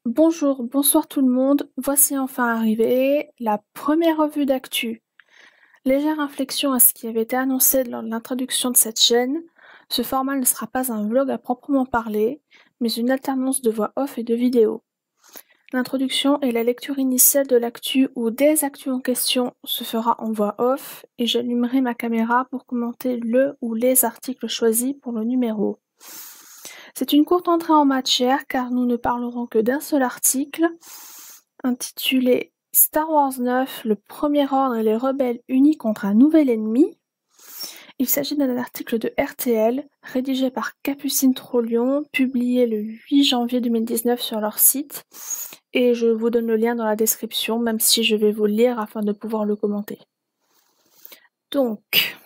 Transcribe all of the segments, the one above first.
Bonjour, bonsoir tout le monde, voici enfin arrivé la première revue d'actu. Légère inflexion à ce qui avait été annoncé lors de l'introduction de cette chaîne, ce format ne sera pas un vlog à proprement parler, mais une alternance de voix off et de vidéos. L'introduction et la lecture initiale de l'actu ou des actus en question se fera en voix off et j'allumerai ma caméra pour commenter le ou les articles choisis pour le numéro. C'est une courte entrée en matière car nous ne parlerons que d'un seul article, intitulé Star Wars 9, le Premier Ordre et les Rebelles unis contre un nouvel ennemi. Il s'agit d'un article de RTL, rédigé par Capucine Trollion, publié le 8 janvier 2019 sur leur site, et je vous donne le lien dans la description, même si je vais vous le lire afin de pouvoir le commenter. Donc,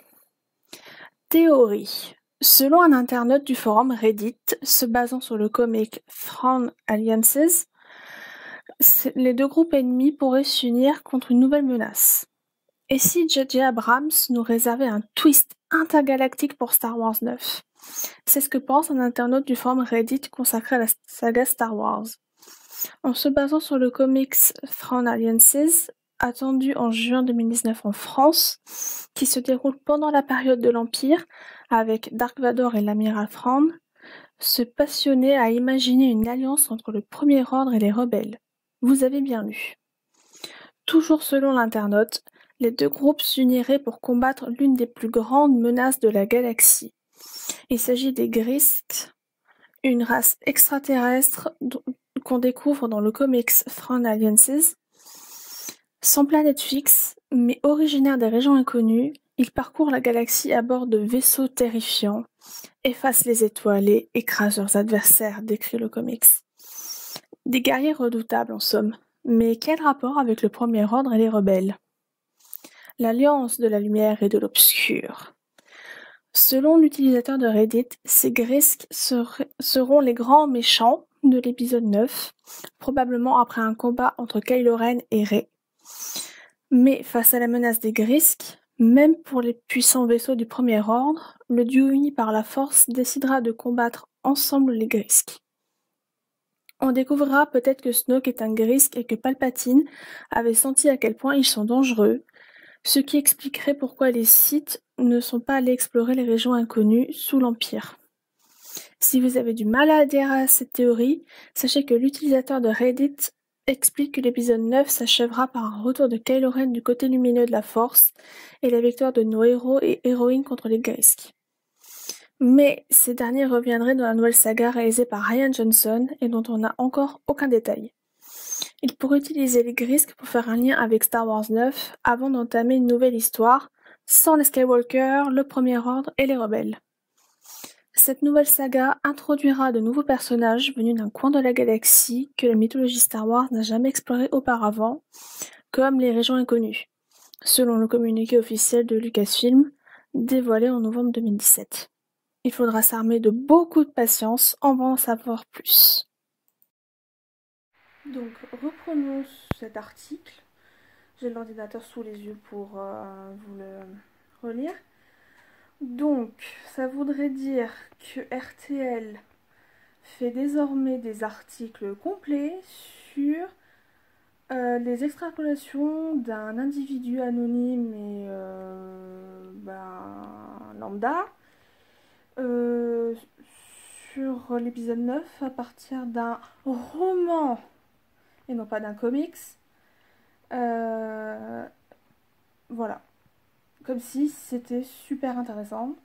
théorie. Selon un internaute du forum Reddit, se basant sur le comic Thrawn Alliances, les deux groupes ennemis pourraient s'unir contre une nouvelle menace. Et si J.J. Abrams nous réservait un twist intergalactique pour Star Wars 9? C'est ce que pense un internaute du forum Reddit consacré à la saga Star Wars. En se basant sur le comics Thrawn Alliances, attendu en juin 2019 en France, qui se déroule pendant la période de l'Empire, avec Dark Vador et l'amiral Thrawn, se passionner à imaginer une alliance entre le Premier Ordre et les rebelles. Vous avez bien lu. Toujours selon l'internaute, les deux groupes s'uniraient pour combattre l'une des plus grandes menaces de la galaxie. Il s'agit des Grisks, une race extraterrestre qu'on découvre dans le comics Thrawn Alliances. Sans planète fixe, mais originaire des régions inconnues, ils parcourent la galaxie à bord de vaisseaux terrifiants, effacent les étoiles et écrasent leurs adversaires, décrit le comics. Des guerriers redoutables en somme, mais quel rapport avec le Premier Ordre et les rebelles? L'alliance de la lumière et de l'obscur. Selon l'utilisateur de Reddit, ces Grisks seront les grands méchants de l'épisode 9, probablement après un combat entre Kylo Ren et Rey. Mais face à la menace des Grisks, même pour les puissants vaisseaux du Premier Ordre, le duo uni par la Force décidera de combattre ensemble les Grisks. On découvrira peut-être que Snoke est un Grisk et que Palpatine avait senti à quel point ils sont dangereux, ce qui expliquerait pourquoi les Sith ne sont pas allés explorer les régions inconnues sous l'Empire. Si vous avez du mal à adhérer à cette théorie, sachez que l'utilisateur de Reddit explique que l'épisode 9 s'achèvera par un retour de Kylo Ren du côté lumineux de la Force et la victoire de nos héros et héroïnes contre les Grisks. Mais ces derniers reviendraient dans la nouvelle saga réalisée par Rian Johnson et dont on n'a encore aucun détail. Il pourrait utiliser les Grisks pour faire un lien avec Star Wars 9 avant d'entamer une nouvelle histoire, sans les Skywalker, le Premier Ordre et les Rebelles. Cette nouvelle saga introduira de nouveaux personnages venus d'un coin de la galaxie que la mythologie Star Wars n'a jamais exploré auparavant, comme les régions inconnues, selon le communiqué officiel de Lucasfilm, dévoilé en novembre 2017. Il faudra s'armer de beaucoup de patience avant d'en savoir plus. Donc, reprenons cet article. J'ai l'ordinateur sous les yeux pour vous le relire. Donc, ça voudrait dire que RTL fait désormais des articles complets sur les extrapolations d'un individu anonyme et lambda euh, sur l'épisode 9 à partir d'un roman et non pas d'un comics. Voilà. Comme si c'était super intéressant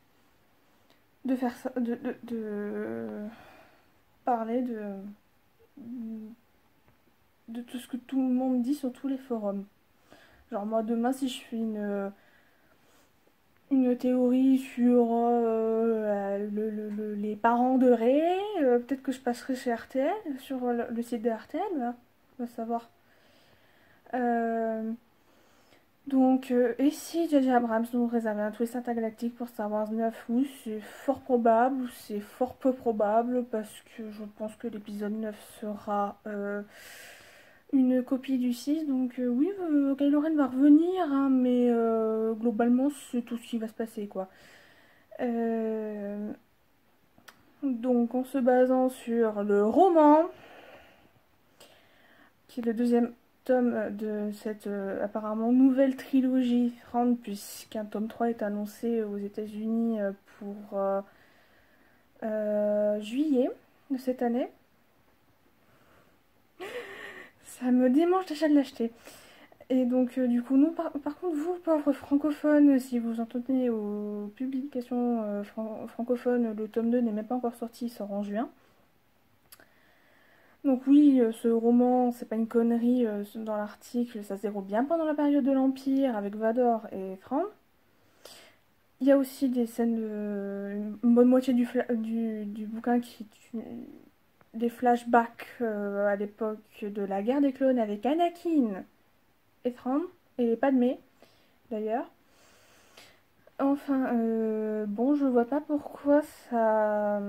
de faire ça, de parler de tout ce que tout le monde dit sur tous les forums. Genre moi demain si je fais une théorie sur les parents de Rey, peut-être que je passerai chez RTL, sur le site de RTL, là. On va savoir. Donc, et si J.J. Abrams nous réservait un twist intergalactique pour Star Wars 9, oui, c'est fort probable, ou c'est fort peu probable, parce que je pense que l'épisode 9 sera une copie du 6, donc oui, Kylo Ren va revenir, hein, mais globalement, c'est tout ce qui va se passer, quoi. Donc, en se basant sur le roman, qui est le deuxième tome de cette apparemment nouvelle trilogie Thrawn, puisqu'un tome 3 est annoncé aux États-Unis pour juillet de cette année. Ça me démange déjà de l'acheter. Et donc, du coup, nous, par contre, vous, pauvres francophones, si vous entendez aux publications francophones, le tome 2 n'est même pas encore sorti, il sort en juin. Donc oui, ce roman, c'est pas une connerie dans l'article, ça se déroule bien pendant la période de l'Empire avec Vador et Thrawn. Il y a aussi des scènes une bonne moitié du bouquin qui est des flashbacks à l'époque de la guerre des clones avec Anakin et Thrawn, et Padmé d'ailleurs. Enfin, bon, je vois pas pourquoi ça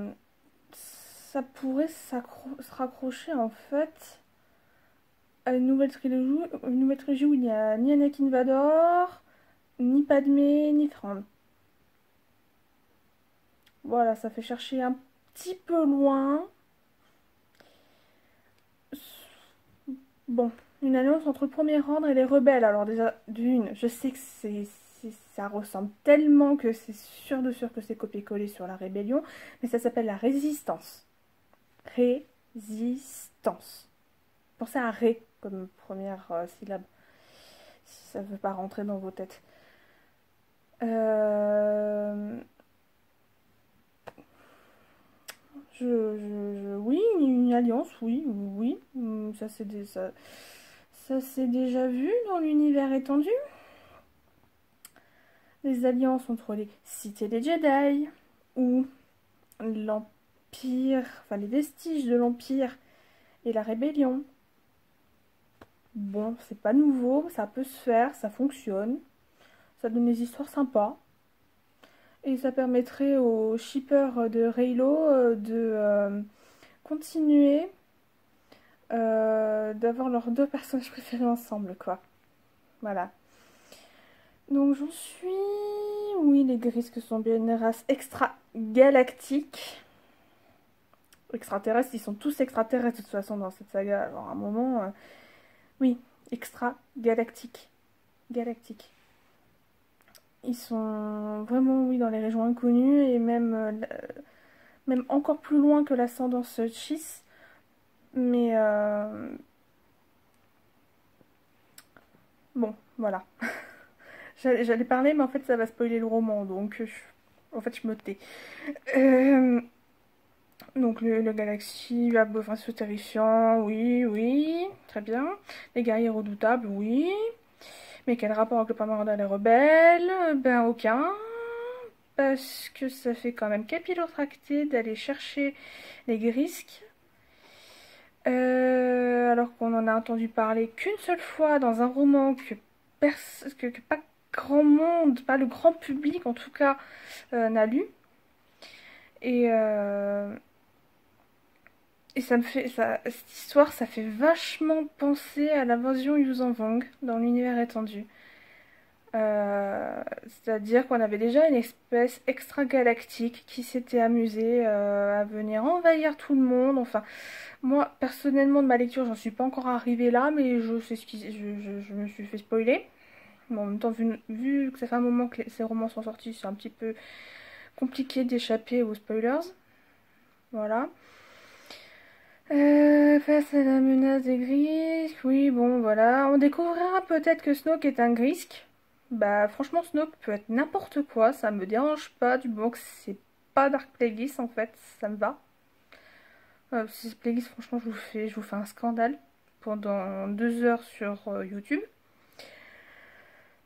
pourrait se raccrocher en fait à une nouvelle trilogie où il n'y a ni Anakin Vador, ni Padmé, ni Thrawn. Voilà, ça fait chercher un petit peu loin. Bon, une alliance entre le Premier Ordre et les rebelles. Alors déjà, d'une, je sais que ça ressemble tellement que c'est sûr de sûr que c'est copié-collé sur la rébellion, mais ça s'appelle la résistance. Résistance. Pensez à ré comme première syllabe, si ça ne veut pas rentrer dans vos têtes. Oui, une alliance, oui, oui. Ça s'est déjà vu dans l'univers étendu. Les alliances entre les cités des Jedi ou l'Empire, enfin les vestiges de l'Empire et la rébellion. Bon, c'est pas nouveau, ça peut se faire, ça fonctionne. Ça donne des histoires sympas. Et ça permettrait aux shippers de Reylo de continuer d'avoir leurs deux personnages préférés ensemble, quoi. Voilà. Donc j'en suis... Oui, les Grisques sont bien une race extra-galactique. Extraterrestres, ils sont tous extraterrestres de toute façon dans cette saga. Alors à un moment... Oui, extra-galactique. Galactique. Ils sont vraiment, oui, dans les régions inconnues et même encore plus loin que l'ascendance Chiss. Mais bon, voilà. J'allais parler, mais en fait, ça va spoiler le roman, donc en fait, je me tais. Donc, le galaxie, la vaisseau terrifiant, oui, oui, très bien. Les guerriers redoutables, oui. Mais quel rapport avec le Premier et les rebelles? Ben, aucun. Parce que ça fait quand même capillotracté d'aller chercher les Grisques. Alors qu'on en a entendu parler qu'une seule fois dans un roman que pas grand monde, pas le grand public en tout cas, n'a lu. Et, ça me fait, cette histoire, ça fait vachement penser à l'invasion Yuuzhan Vong dans l'univers étendu. C'est-à-dire qu'on avait déjà une espèce extragalactique qui s'était amusée à venir envahir tout le monde. Enfin, moi, personnellement, de ma lecture, j'en suis pas encore arrivée là, mais je sais je me suis fait spoiler. Bon, en même temps, vu que ça fait un moment que ces romans sont sortis, c'est un petit peu compliqué d'échapper aux spoilers. Voilà. Face à la menace des Grisques, oui, bon, voilà. On découvrira peut-être que Snoke est un Grisque. Bah, franchement, Snoke peut être n'importe quoi, ça me dérange pas, du moment que c'est pas Dark Plagueis, en fait, ça me va. Si c'est Plagueis, franchement, je vous fais un scandale pendant 2 heures sur YouTube.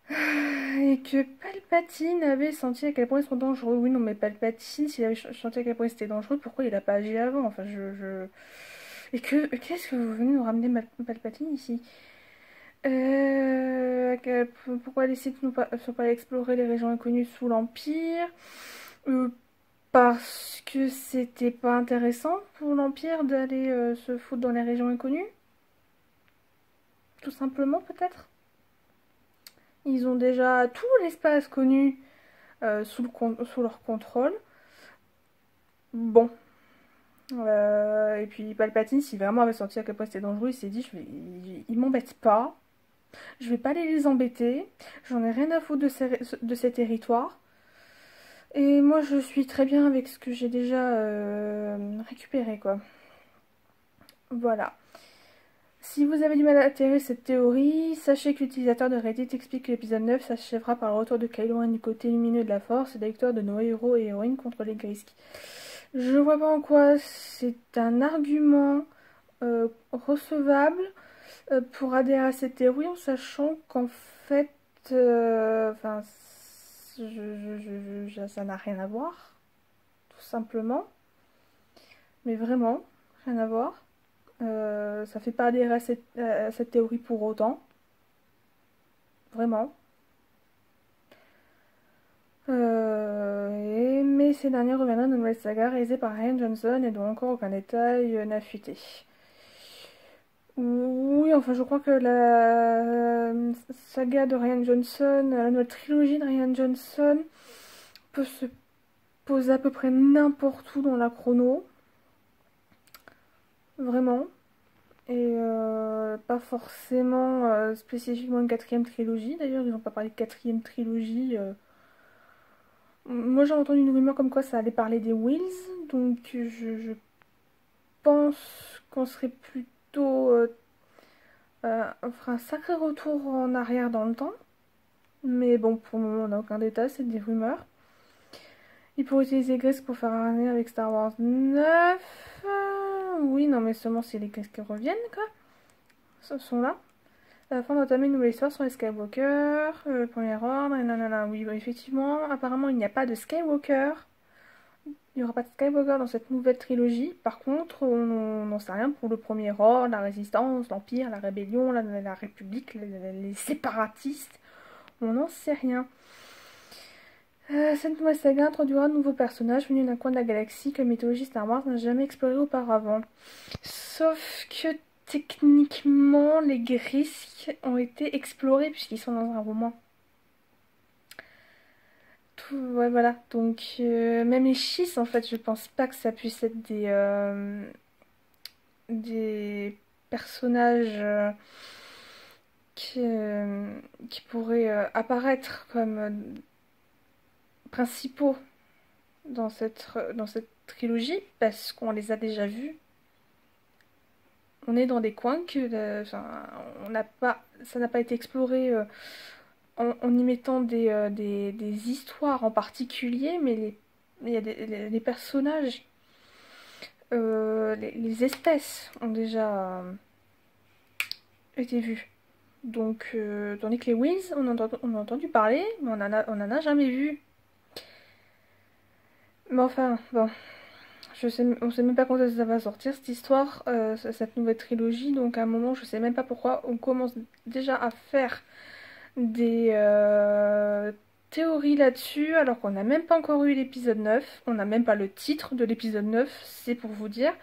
Et que Palpatine avait senti à quel point ils sont dangereux. Oui, non, mais Palpatine, s'il avait senti à quel point c'était dangereux, pourquoi il a pas agi avant? Enfin, Et qu'est-ce que vous venez nous ramener Palpatine ici? Pourquoi les Sith ne sont pas allés explorer les régions inconnues sous l'Empire? Parce que c'était pas intéressant pour l'Empire d'aller se foutre dans les régions inconnues? Tout simplement, peut-être? Ils ont déjà tout l'espace connu sous leur contrôle. Bon, Et puis Palpatine, si vraiment avait senti à quel point c'était dangereux, il s'est dit, ils m'embêtent pas, je vais pas aller les embêter, j'en ai rien à foutre de ces territoires. Et moi je suis très bien avec ce que j'ai déjà récupéré quoi. Voilà. Si vous avez du mal à atterrir cette théorie, sachez que l'utilisateur de Reddit explique que l'épisode 9 s'achèvera par le retour de Kylo Ren du côté lumineux de la Force et de la victoire de nos héros et héroïnes contre les Grisks. Je vois pas en quoi c'est un argument recevable pour adhérer à cette théorie en sachant qu'en fait, enfin, ça n'a rien à voir, tout simplement. Mais vraiment, rien à voir. Ça fait pas adhérer à cette théorie pour autant. Vraiment. Mais ces derniers reviendront d'une nouvelle saga réalisée par Rian Johnson et dont encore aucun détail n'a fuité. Oui, enfin je crois que la saga de Rian Johnson, la nouvelle trilogie de Rian Johnson peut se poser à peu près n'importe où dans la chrono. Vraiment. Et pas forcément spécifiquement une quatrième trilogie. D'ailleurs, ils n'ont pas parlé de quatrième trilogie. Moi, j'ai entendu une rumeur comme quoi ça allait parler des Wills. Donc, je pense qu'on serait plutôt... on fera un sacré retour en arrière dans le temps. Mais bon, pour le moment, on n'a aucun détail, c'est des rumeurs. Ils pourraient utiliser Gris pour faire un lien avec Star Wars 9. Oui, non, mais seulement si les Gris qui reviennent, quoi. Ils sont là. Afin d'entamer une nouvelle histoire sur les Skywalker, le premier ordre, et nanana. Oui, bah, effectivement, apparemment, il n'y a pas de Skywalker. Il n'y aura pas de Skywalker dans cette nouvelle trilogie. Par contre, on n'en sait rien pour le premier ordre, la résistance, l'Empire, la rébellion, la République, les séparatistes. On n'en sait rien. Cette nouvelle saga introduira de nouveaux personnages venus d'un coin de la galaxie que la mythologie Star Wars n'a jamais exploré auparavant. Sauf que techniquement, les Grisks ont été explorés puisqu'ils sont dans un roman. Ouais, voilà. Donc, même les Chiss, en fait, je pense pas que ça puisse être des personnages qui pourraient apparaître comme principaux dans cette trilogie parce qu'on les a déjà vus. On est dans des coins que on n'a pas, ça n'a pas été exploré en y mettant des histoires en particulier, mais il y a les personnages, les espèces ont déjà été vues. Donc, tandis que les Wills, on a entendu parler, mais on en a jamais vu. Mais enfin, bon, on sait même pas quand ça va sortir cette histoire, cette nouvelle trilogie. Donc à un moment, je sais même pas pourquoi on commence déjà à faire des théories là-dessus, alors qu'on n'a même pas encore eu l'épisode 9. On n'a même pas le titre de l'épisode 9, c'est pour vous dire.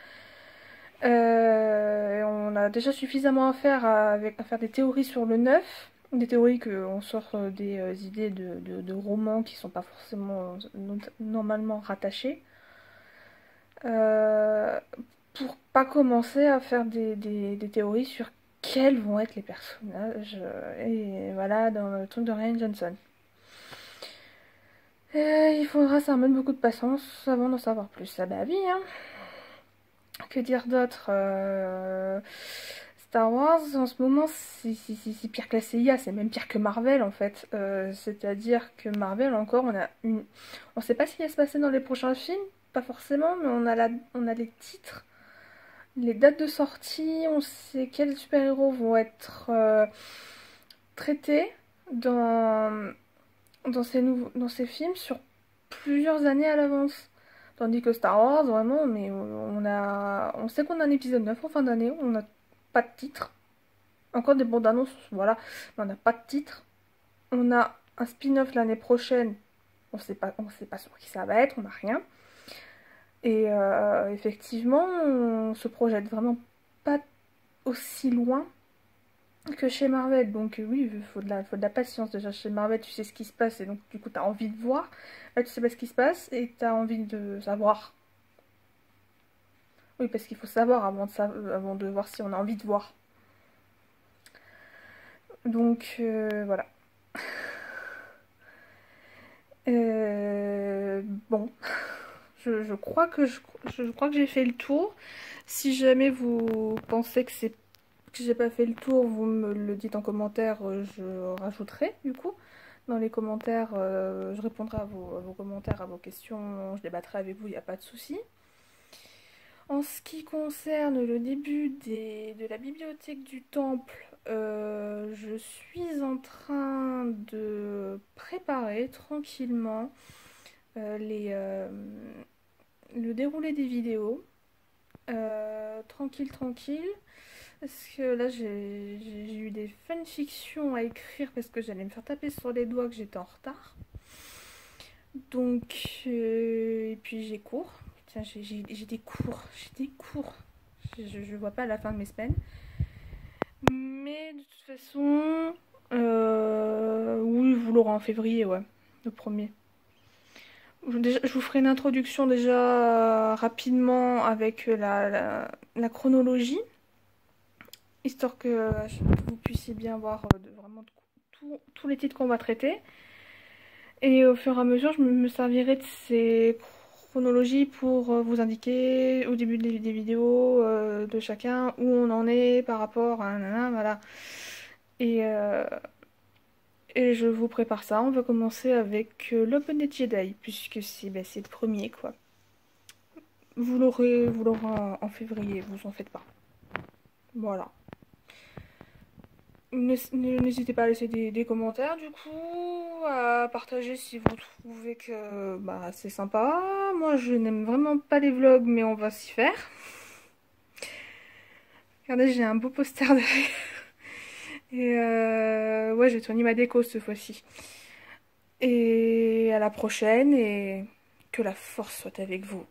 On a déjà suffisamment à faire à faire des théories sur le 9. Des théories qu'on sort des idées de romans qui sont pas forcément normalement rattachés. Euh, pour pas commencer à faire des théories sur quels vont être les personnages. Et voilà, dans le truc de Rian Johnson. Il faudra ça amène beaucoup de patience avant d'en savoir plus. Ah bah oui, hein. Que dire d'autre Star Wars, en ce moment, c'est pire que la CIA, c'est même pire que Marvel, en fait. C'est-à-dire que Marvel, encore, on sait pas ce qui va se passer dans les prochains films, pas forcément, mais on a les titres, les dates de sortie, on sait quels super-héros vont être traités dans ces films sur plusieurs années à l'avance. Tandis que Star Wars, vraiment, mais on sait qu'on a un épisode 9 en fin d'année, on n'a pas de titre. Encore des bandes annonces, voilà, mais on n'a pas de titre. On a un spin-off l'année prochaine, on sait pas sur qui ça va être, on n'a rien. Et effectivement, on se projette vraiment pas aussi loin que chez Marvel. Donc oui, il faut de la patience déjà. Chez Marvel, tu sais ce qui se passe et donc du coup, tu as envie de voir. Là, tu sais pas ce qui se passe et tu as envie de savoir. Oui, parce qu'il faut savoir avant de voir si on a envie de voir. Donc voilà. Bon, je crois que je crois que j'ai fait le tour. Si jamais vous pensez que j'ai pas fait le tour, vous me le dites en commentaire, je rajouterai du coup. Dans les commentaires, je répondrai à vos commentaires, à vos questions, je débattrai avec vous, il n'y a pas de souci. En ce qui concerne le début de la bibliothèque du temple, je suis en train de préparer tranquillement le déroulé des vidéos. Tranquille, tranquille. Parce que là, j'ai eu des fanfictions à écrire parce que j'allais me faire taper sur les doigts que j'étais en retard. Donc, et puis j'ai cours. Tiens, j'ai des cours. J'ai des cours. Je vois pas la fin de mes semaines. Mais de toute façon, oui, vous l'aurez en février, ouais. Le premier. Je vous ferai une introduction déjà rapidement avec la chronologie, histoire que vous puissiez bien voir vraiment tous les titres qu'on va traiter. Et au fur et à mesure, je me servirai de ces chronologies pour vous indiquer au début des vidéos de chacun où on en est par rapport à nanana, voilà. Et, euh, et je vous prépare ça. On va commencer avec l'Open des Jedi, puisque c'est le premier, quoi. Vous l'aurez en février, vous en faites pas. Voilà. N'hésitez pas à laisser des commentaires du coup, à partager si vous trouvez que bah, c'est sympa. Moi je n'aime vraiment pas les vlogs mais on va s'y faire. Regardez, j'ai un beau poster derrière. Et ouais, j'ai tourné ma déco cette fois-ci. Et à la prochaine et que la force soit avec vous.